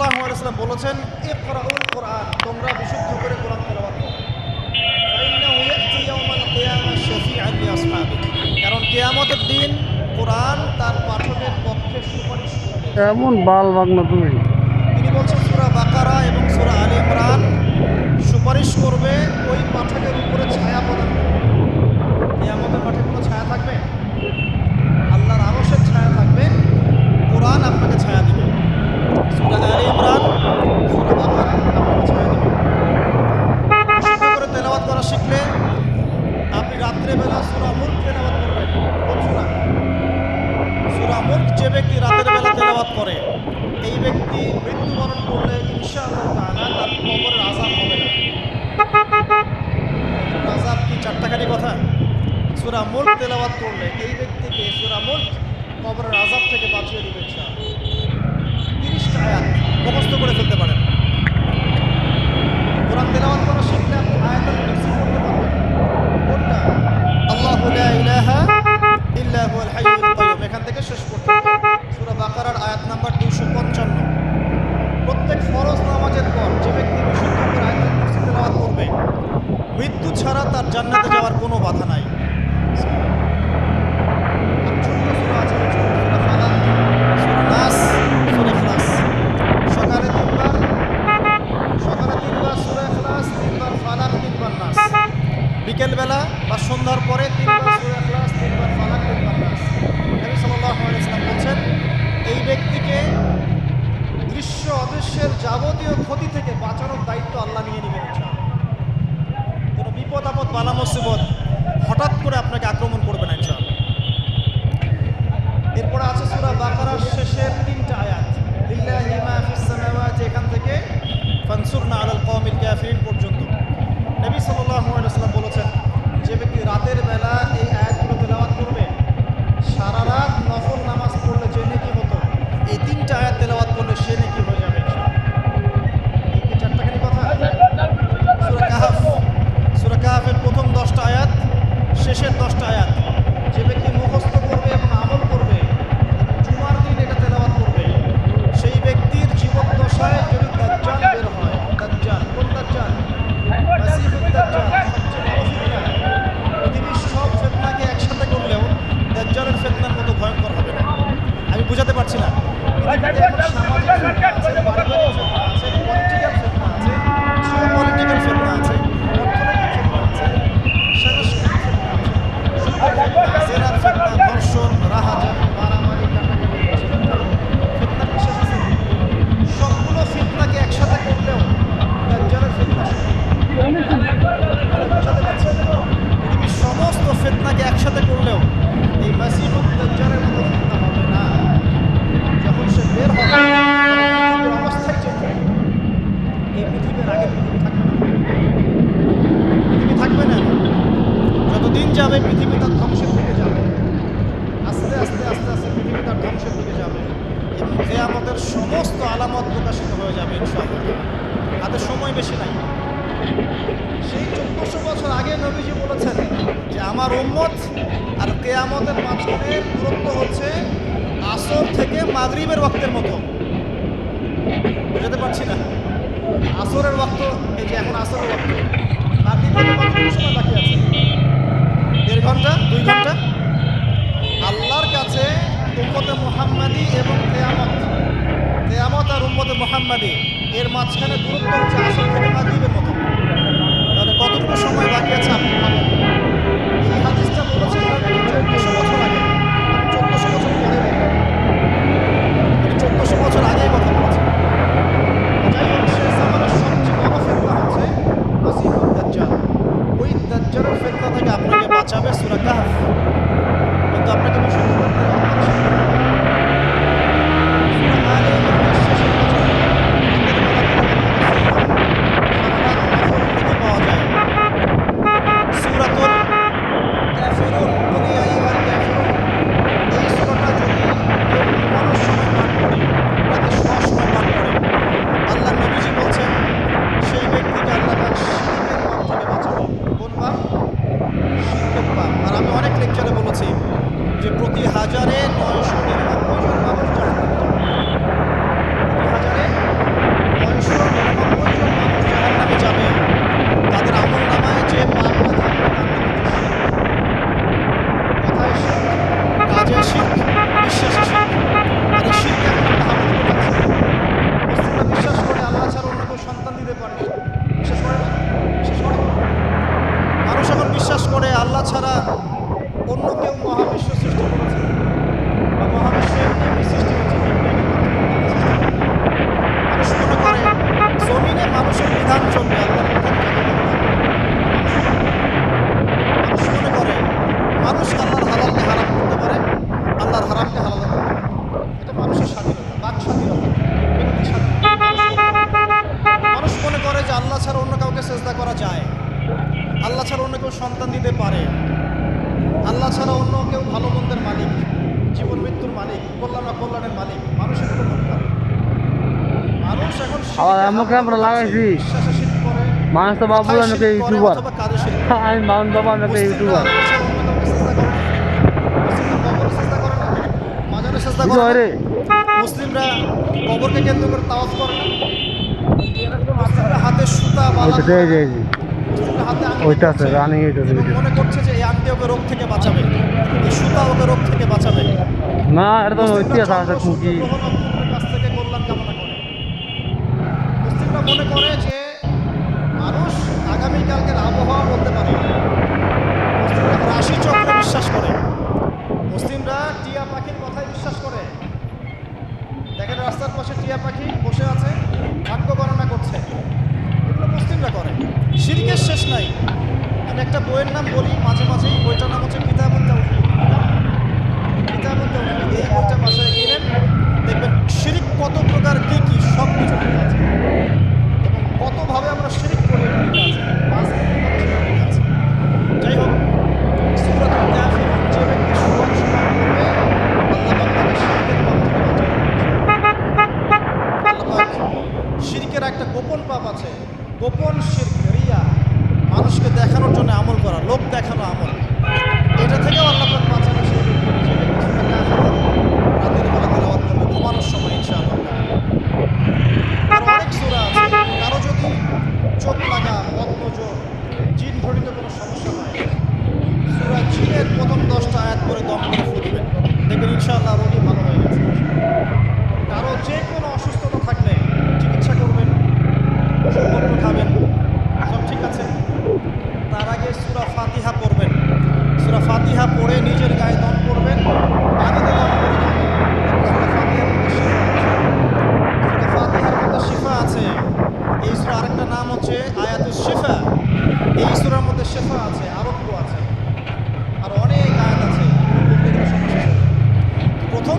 সাল্লাল্লাহু আলাইহি ওয়াসাল্লাম বলেছেন, ইকরাউল কোরআন, তোমরা বিশুদ্ধ করে কোরআন তেলাওয়াত করো। ফাইন্নাহু ইয়াতি ইয়াওমাল কিয়ামাহ শাফিআন লিআসহাবিহি, কারণ কিয়ামতের দিন কোরআন তার পাঠকের পক্ষে সুপারিশ করবে। এমন বাল বাগনা তুমি। তিনি বলছেন সূরা বাকারা এবং সূরা আলে ইমরান সুপারিশ করবে, ওই পাঠকের উপরে ছায়া প্রদান করবে। কিয়ামতের মাঠে কোনো ছায়া থাকবে? আল্লাহর আরশের ছায়া থাকবে, কোরআন আপনাকে ছায়া দিবে। সূরা আলে ইমরান, সূরা বাকারা আপনাকে ছায়া দিবে। বিশুদ্ধ করে তেলাওয়াত করা শিখলে আপনি রাত্রেবেলা সূরা মুলক তেলাওয়াত করবেন। কোন সূরা? সূরা মুলক যে ব্যক্তি রাতের বেলা তেলাওয়াত করে, এই ব্যক্তি মৃত্যুবরণ করলে ইনশাআল্লাহ তাআলা তার কবরের আযাব হবে না। আযাব কি চারটাখানি কথা? সূরা মুলক তেলাওয়াত করলে এই ব্যক্তিকে সূরা মুলক কবরের আযাব থেকে বাঁচিয়ে দিবে ইনশাআল্লাহ। 30টা আয়াত মুখস্থ করে ফেলতে পারেন। কোরআন তেলাওয়াত করা শিখলে আপনি আয়াতুল কুরসি পড়তে পারবেন। কোনটা? আল্লাহু লা ইলাহা ইল্লা হুয়াল হাইয়ুল কাইয়্যুম, এখান থেকে শেষ পর্যন্ত। সূরা বাকারার আয়াত নাম্বার 255। প্রত্যেক ফরজ নামাজের পর যে ব্যক্তি বিশুদ্ধ করে আয়াতুল কুরসি তেলাওয়াত করবে, মৃত্যু ছাড়া তার জান্নাতে যাওয়ার কোনো বাধা নাই। আর ছোট্ট সূরা আছে, সূরা ফালাক, সূরা নাস, সূরা ইখলাস। সকালে তিনবার সূরা ইখলাস, 3বার ফালাক, 3বার নাস। বিকেলবেলা বা সন্ধ্যার পরে 3বার সূরা ইখলাস, 3বার ফালাক, 3বার নাস। নবী সাল্লাল্লাহু আলাইহি ওয়াসাল্লাম বলেছেন, এই ব্যক্তিকে দৃশ্য অদৃশ্যের যাবতীয় ক্ষতি থেকে বাঁচানোর দায়িত্ব আল্লাহ নিয়ে নেবেন ইনশাআল্লাহ। কোনো বিপদ আপদ বালা মুসিবত হঠাৎ করে আপনাকে আক্রমণ করবে না ইনশাআল্লাহ। এরপরে আছে সূরা বাকারার শেষের 3টা আয়াত, লিল্লাহি মা ফিস সামাওয়াতি, এখান থেকে ফানসুরনা আলাল কওমিল কাফিরিন পর্যন্ত। নবী সাল্লাল্লাহু আলাইহি ওয়াসাল্লাম বলেছেন, যে ব্যক্তি রাতের বেলা এই আয়াতগুলো তেলাওয়াত করবে, সারা রাত নফল নামাজ পড়লে যে নেকি হতো, এই 3টা আয়াত তেলাওয়াত করলে সে নেকি হয়ে যাবে ইনশাআল্লাহ। এই চারটাখানি কথা। সূরা কাহফ, সূরা কাহফের প্রথম 10টা আয়াত, শেষের 10টা আয়াত যে ব্যক্তি মুখস্থ করবে এবং আমল করবে এবং জুমার দিন এটা তেলাওয়াত করবে, সেই ব্যক্তির জীবদ্দশায় যদি দাজ্জাল বের হয়, দাজ্জাল, কোন দাজ্জাল? মাসিহুদ দাজ্জাল, সবচেয়ে বড় ফিতনা। পৃথিবীর সব ফিতনাকে একসাথে করলেও দাজ্জালের ফিতনার মতো ভয়ঙ্কর হবে না। আমি বুঝাতে পারছি না। পৃথিবীতে এখন সামাজিক ফিতনা আছে, পারিবারিক ফিতনা আছে, পলিটিক্যাল ফিতনা আছে, জিওপলিটিক্যাল ফিতনা আছে, অর্থনৈতিক ফিতনা আছে, সাংস্কৃতিক ফিতনা আছে, সুদের ফিতনা, জেনার ফিতনা, ধর্ষণ, রাহাজানি, মারামারি, কাটাকাটি, ফিতনার বিশেষ আছে। সবগুলো ফিতনাকে একসাথে করলেও দাজ্জালের ফিতনা বুঝাতে পারছি না। পৃথিবীর সমস্ত ফিতনাকে একসাথে করলেও এই মাসিহুদ দাজ্জালের মতো ফিতনা হবে না। যখন সে বের হবে পৃথিবীর অবস্থাই চেঞ্জ হবে। এই পৃথিবীর আগে পৃথিবী থাকবে না, পৃথিবী থাকবে না। যতদিন যাবে পৃথিবী তার ধ্বংসের দিকে যাবে, আস্তে আস্তে আস্তে আস্তে পৃথিবী তার ধ্বংসের দিকে যাবে এবং কিয়ামতের সমস্ত আলামত প্রকাশিত হয়ে যাবে ইনশাআল্লাহ। হাতে সময় বেশি নাই। সেই 1400 বছর আগে নবীজি বলেছেন যে আমার উম্মত আর কিয়ামতের মাঝখানে দূরত্ব হচ্ছে আসর থেকে মাগরিবের ওয়াক্তের মতো। বুঝতে পারছি না। আসরের ওয়াক্ত, এই যে এখন আসরের ওয়াক্ত, মাগরিবের কতটুকু সময় বাকি আছে? 1.5 ঘন্টা, 2 ঘন্টা। আল্লাহর কাছে উম্মতে মুহাম্মাদি এবং কিয়ামত আর উম্মতে মুহাম্মাদি এর মাঝখানে দূরত্ব হচ্ছে আসর থেকে মাগরিবের মতো। তাহলে কতটুকু সময় বাকি আছে আপনি ভাবেন। এই হাদিসটা বলেছেন 1400 বছর আগে, 1400 বছর পরে বলবেন, 1400 বছর আগেই কথা বলেছেন। যাই হোক, শেষ জামানার সবচেয়ে বড় ফিতনা হচ্ছে মাসিহুদ দাজ্জাল। ওই দাজ্জালের ফিতনা থেকে আপনাকে বাঁচাবে সূরা কাহফ, কিন্তু আপনাকে বিশুদ্ধ করতে হবে। সূরা আলে ইমরানের শেষের বছর রাতের বেলা সারা রাত নফল নেকি পাওয়া যায়। সূরাতুল কাফিরুন, কুল ইয়া আইয়ুহাল কাফিরুন, এই সূরাটা যদি কেউ ঘুমানোর সময় পাঠ করে, রাতে শোয়ার সময় পাঠ করে, আল্লাহ নবীজি বলছেন সেই ব্যক্তিকে আল্লাহ পাক শিরকের পাপ থেকে বাঁচাবে। কোন পাপ? শিরকের পাপ। আর আমি অনেক লেকচারে বলেছি যে প্রতি হাজারে 999 জন মানুষ জাহান্নামে যাবে। প্রতি হাজারে করে আল্লাহ ছাড়া অন্য কেউ মহাবিশ্ব সৃষ্টি করেছে বা মহাবিশ্ব এমনি সৃষ্টি হচ্ছে বিজ্ঞানের মাধ্যমে। মানুষ মনে করে জমিনে মানুষের বিধান চলবে, আল্লাহর বিধান মানুষ মনে করে মানুষ আল্লাহর হালালকে হারাম করতে পারে, আল্লাহর হারামকে হালাল করতে পারে। এটা মানুষের স্বাধীনতা, বাক স্বাধীনতা, ব্যক্তি স্বাধীনতা। মানুষ মনে করে যে আল্লাহ ছাড়া অন্য কাউকে সেজদা করা যায়, আল্লাহ ছাড়া অন্য কেউ সন্তান দিতে পারে, আল্লাহ ছাড়া অন্য কেউ ভালো মন্দের মালিক, জীবন মৃত্যুর মালিক, কল্যাণ অকল্যাণের মালিক। মানুষ এগুলো মনে করে। মানুষ এখন লাগাইছি শিরক করে, মানুষ তো বাবু কথায় আমাকে শিরক করে ইউটিউবার, অথবা কাজে শিরক করে। আমি মানুষ বাবা আমাকে মুসলিমরা ইউটিউবার আল্লাহ ছাড়া অন্য কাউকে সেজদা করে না। মুসলিমরা কবরে সেজদা করে না, মাজারে সেজদা বুঝতে করে পারে না। মুসলিমরা কবরকে কেন্দ্র করে তাওয়াফ করে না। মুসলিমরা হাতে সুতা বালা ওইটা পরে না। দিয়ে মুসলিমরা হাতে আংটি ওইটা আছে, পরছে রানিং এটা এবং মনে করছে যে এই আংটি ওকে রোগ থেকে বাঁচাবে, এই সুতা ওকে রোগ থেকে বাঁচাবে। না, এটা তো মুসলিমরা ইতিহাস আছে চন্দ্র, কি সূর্য, গ্রহ, নক্ষত্রের কাছ থেকে কল্যাণ কামনা করে। মুসলিমরা মনে করে যে মানুষ আগামীকালকের আবহাওয়া বলতে পারে। মুসলিমরা রাশি চক্র বিশ্বাস করে। মুসলিমরা টিয়া পাখির কথায় বিশ্বাস করে। দেখেন রাস্তার পাশে টিয়া পাখি বসে আছে, ভাগ্য গণনা করছে। এগুলো মুসলিমরা করে। শিরকের শেষ নাই। আমি একটা বইয়ের নাম বলি মাঝে মাঝেই, বইটার নাম হচ্ছে কিতাবুত তাওহীদ। কিতাবুত তাওহীদ, এই বইটা বাসায় কিনেন, দেখবেন শিরক কত প্রকার কি কি সব কিছু লেখা আছে এবং কতভাবে আমরা শিরক করি এটা লেখা আছে। লেখা আছে। যাই হোক, সূরাতুল কাফিরুন যে ব্যক্তি সুবংশমান করবে, আল্লাহ পাক তাকে শিরকের পাপ থেকে বাঁচাবে। আল্লাহ পাক শিরকের একটা গোপন পাপ আছে, গোপন শিরক, রিয়া, মানুষকে দেখানোর জন্য আমল করা, লোক দেখানো আমল, এটা থেকেও আল্লাহ পাক বাঁচাবে। সেই ব্যক্তি যে ব্যক্তি সূরা কাফিরুন রাতের বেলা তেলাওয়াত করবে ঘুমানোর সময় ইনশাআল্লাহ। আর অনেক সূরা আছে। কারো যদি চোখ লাগা, বদনজর, জিন ঘটিত কোনো সমস্যা হয়, সূরা জিনের প্রথম 10টা আয়াত করে দম করে ফু দিবেন, দেখবেন ইনশাআল্লাহ রোগী ভালো হয়ে গেছে। কারো যে কোনো অসুস্থতা থাকলে চিকিৎসা করবেন, ওষুধপত্র খাবেন, সব ঠিক আছে। তার আগে সূরা ফাতিহা পড়বেন। সূরা ফাতিহা পড়ে নিজের গায়ে দম করবেন, পানিতে দম করে খাবেন। সূরা ফাতিহার মধ্যে শিফা আছে। এই সূরা আরেকটা নাম হচ্ছে আয়াতুশ শিফা। এই সূরার মধ্যে শিফা আছে, আরোগ্য আছে, আর অনেক আয়াত আছে। বলতে গেলে সমস্যা শেষ হবে না। প্রথম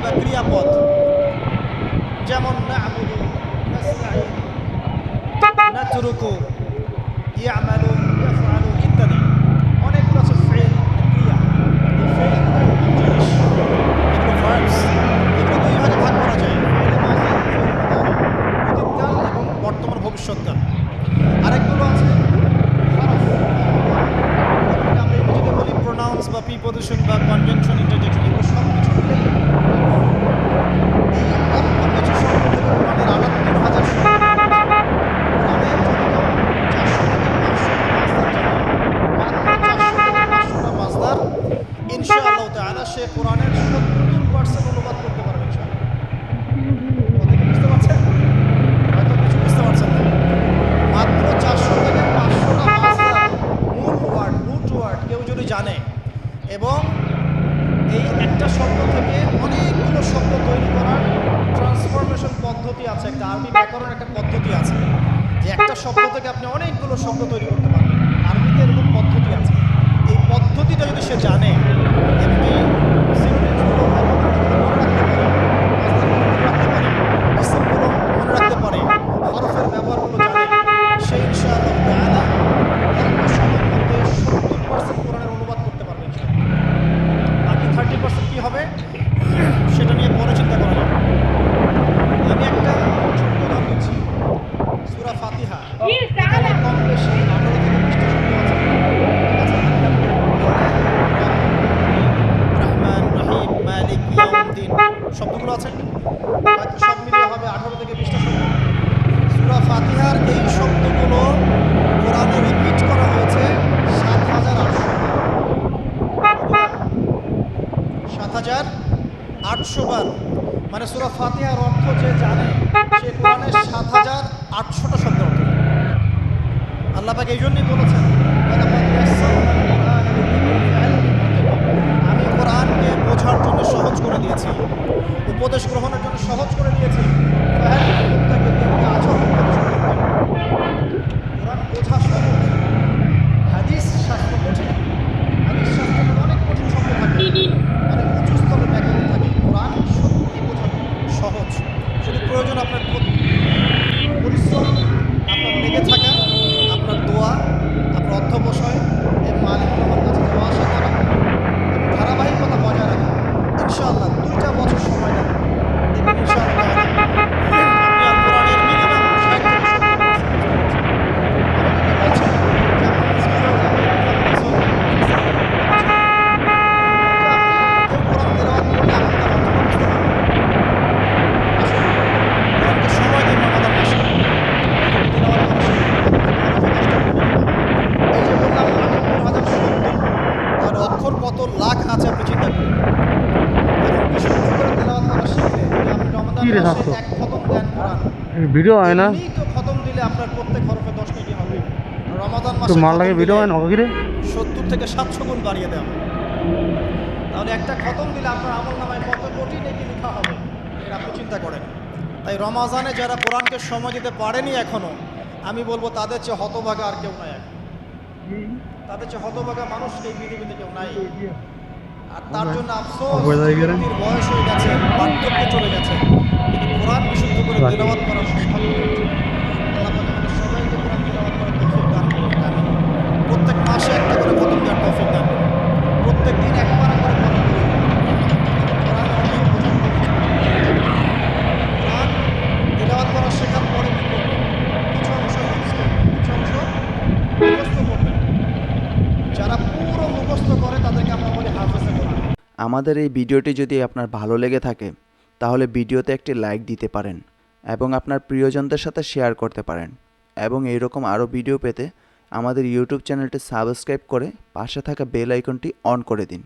বা ক্রিয়াপদ, যেমন না'বুদু, নাসতাঈন, নাতরুকু, ইয়ামালু, ইয়াফআলু ইত্যাদি। অনেকগুলো আছে ফেল, ক্রিয়া। এই ফেলগুলো জিনিস, এগুলো ভার্বস, এগুলো দুই ভাগে ভাগ করা যায়, ফেল মাজি, ফেল মুদারি, অতীতকাল এবং বর্তমান ভবিষ্যৎকাল। আরেকগুলো আছে হরফ, এগুলোকে আমরা ইংরেজিতে বলি প্রোনাউন্স বা প্রিপজিশন বা কনজাংশন, ইন্টারজেকশন। এগুলো সব কিছু মিলেই এই অল্প কিছু শব্দ থেকে কোরআনের ৭৮,০০০ শব্দ। কোরআনের যদি কেউ ৪০০ থেকে ৫০০টা মাসদার জানে, মাত্র ৪০০ থেকে ৫০০টা মাসদার, ইনশাআল্লাহ তাআলা সে কোরআনের ৭০% অনুবাদ করতে পারবে ইনশাআল্লাহ। কথা কি বুঝতে পারছেন? হয়তো কিছু বুঝতে পারছেন না। মাত্র ৪০০ থেকে ৫০০টা মাসদার, মূল ওয়ার্ড, রুট ওয়ার্ড কেউ যদি জানে, এবং এই একটা শব্দ থেকে অনেকগুলো শব্দ তৈরি করার ট্রান্সফরমেশন পদ্ধতি আছে, একটা আরবি ব্যাকরণের একটা পদ্ধতি আছে, যে একটা শব্দ থেকে আপনি অনেকগুলো শব্দ তৈরি করতে পারবেন। আরবিতে এরকম পদ্ধতি আছে। এই পদ্ধতিটা যদি সে জানে এবং এই সিনোনিমসগুলো মনে রাখতে পারে, ইসমগুলো মনে রাখতে পারে, হরফের ব্যবহারগুলো জানে, সে ইনশাআল্লাহ তাআলা অল্প সময়ের মধ্যে ৭০% কোরআনের অনুবাদ করতে পারবে ইনশাআল্লাহ। বাকি 30% কি হবে সেটা নিয়ে পরে চিন্তা করা যাবে। আমি একটা ছোট্ট উদাহরণ দিচ্ছি। সূরা ফাতিহা, এখানে কম বেশি 18 থেকে 20টা শব্দ আছে। রহমান, রহিম, মালিক, ইয়াউমুদ্দিন শব্দগুলো আছে, হয়তো সব মিলিয়ে হবে 18 থেকে 20টা শব্দ। সূরা ফাতিহার এই শব্দগুলো কোরআনে রিপিট করা হয়েছে ৭,৮০০ বার। মানে সূরা ফাতিহার অর্থ যে জানে সে কোরআনে ৭,৮০০টা শব্দ অর্থ জানে। আল্লাহ পাক এই জন্যই বলেছেন, আমি কোরআনকে বোঝার জন্য সহজ করে দিয়েছি, উপদেশ গ্রহণের জন্য সহজ করে দিয়েছি। কোরআন বোঝা সহজ, হাদিস শাস্ত্র কঠিন। হাদিস শাস্ত্রের অনেক কঠিন শব্দ থাকে, অনেক উঁচু স্তরের ব্যাকরণ থাকে। কোরআন সত্যি বোঝা সহজ, শুধু প্রয়োজন আপনার পরিশ্রম, আপনার লেগে থাকা, আপনার দোয়া, আপনার অধ্যবসায় এবং আলিমুল আমার কাছে যাওয়া আসা করা এবং ধারাবাহিকতা বজায় রাখা। ইনশাআল্লাহ 2টা বছর সময় লাগবে, দেখবেন ইনশাআল্লাহ আপনি আল কোরআনের মিনিমাম 60 থেকে 70% অক্ষর কত লাখ আছে আপনি চিন্তা করেন। এখন বিশুদ্ধ করে তেলাওয়াত করা শিখলে যদি আপনি রমাদান মাসে এক খতম দেন কোরআন, ভিডিও হয় না এমনিই তো খতম দিলে আপনার প্রত্যেক হরফে 10 নেকি হবে। রমাদান তো মাসে মাল লাগে ভিডিও হয় না কি রে 70 থেকে 700 গুণ বাড়িয়ে দেওয়া হবে। তাহলে একটা খতম দিলে আপনার আমলনামায় কত কোটি নেকি লেখা হবে, এটা আপনি চিন্তা করেন। তাই রমাজানে যারা কোরআনকে সময় দিতে পারেনি এখনো, আমি বলবো তাদের চেয়ে হতভাগা আর কেউ নাই এখন। তাদের চেয়ে হতভাগা মানুষ এই পৃথিবীতে কেউ নাই। আর তার জন্য আফসোস, ব্যক্তির বয়স হয়ে গেছে, বার্ধক্য চলে গেছে, কিন্তু কোরআন বিশুদ্ধ করে তেলাওয়াত করার সৌভাগ্য হয়েছে। আল্লাহ পাক আমাদের সবাইকে কোরআন তেলাওয়াত করার তৌফিক দান করুন। আমিন। প্রত্যেক মাসে একটা করে খতম দেওয়ার তৌফিক দান করুন। প্রত্যেক দিন এক পারা করে কোরআন পড়ুন। কোরআন অর্থ বোঝার তৌফিক দান করুন। কোরআন তেলাওয়াত করা শেখার পরে কি করবেন? কিছু অংশ হিফজ করবেন, কিছু অংশ মুখস্থ করবেন। যারা পুরো মুখস্থ করে তাদেরকে আমরা বলি হাফেজে কোরআন। আমাদের এই ভিডিওটি যদি আপনার ভালো লেগে থাকে তাহলে ভিডিওতে একটি লাইক দিতে পারেন এবং আপনার প্রিয়জনদের সাথে শেয়ার করতে পারেন, এবং এইরকম আরও ভিডিও পেতে আমাদের ইউটিউব চ্যানেলটি সাবস্ক্রাইব করে পাশে থাকা বেল আইকনটি অন করে দিন।